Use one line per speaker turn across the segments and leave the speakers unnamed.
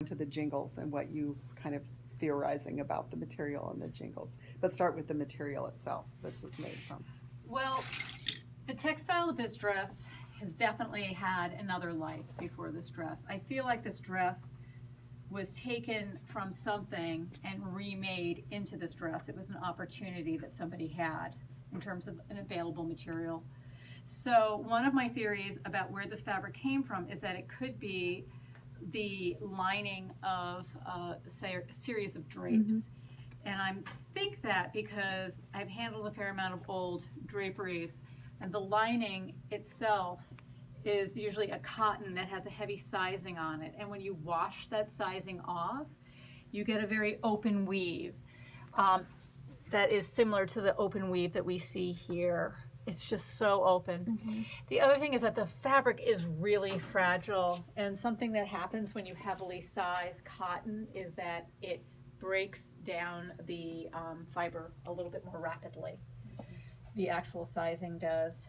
into the jingles and what you kind of theorizing about the material and the jingles. But start with the material itself this was made from.
Well, the textile of this dress has definitely had another life before this dress. I feel like this dress was taken from something and remade into this dress. It was an opportunity that somebody had in terms of an available material. So one of my theories about where this fabric came from is that it could be the lining of say a series of drapes. And I think that because I've handled a fair amount of old draperies, and the lining itself is usually a cotton that has a heavy sizing on it. And when you wash that sizing off, you get a very open weave that is similar to the open weave that we see here. It's just so open. The other thing is that the fabric is really fragile, and something that happens when you heavily size cotton is that it breaks down the fiber a little bit more rapidly. The actual sizing does.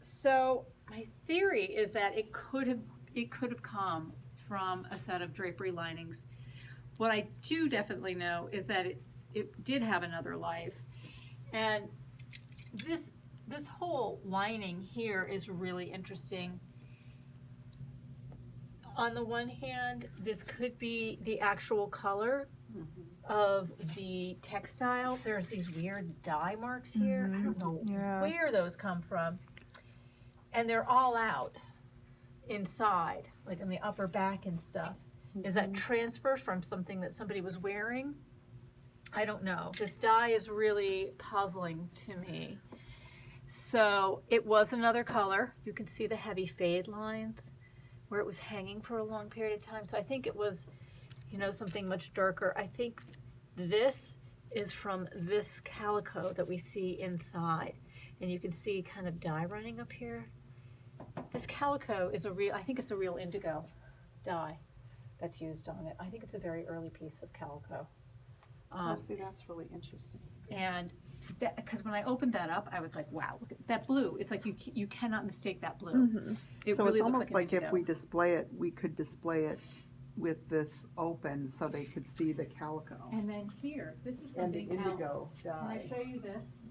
So my theory is that it could have come from a set of drapery linings. What I do definitely know is that it did have another life, and this whole lining here is really interesting. On the one hand, this could be the actual color of the textile. There's these weird dye marks here. I don't know where those come from. And they're all out inside, like in the upper back and stuff. Is that transfer from something that somebody was wearing? I don't know. This dye is really puzzling to me. So it was another color. You can see the heavy fade lines where it was hanging for a long period of time. So I think it was, you know, something much darker. I think this is from this calico that we see inside. And you can see kind of dye running up here. This calico is I think it's a real indigo dye that's used on it. I think it's a very early piece of calico.
See, that's really interesting.
And because when I opened that up, I was like, wow, look at that blue. It's like you cannot mistake that blue.
So
really
it's
looks
almost like
an
if we display it, we could display it with this open so they could see the calico.
And then here, this is
And the
something
indigo
else. Can I
dye.
show you this?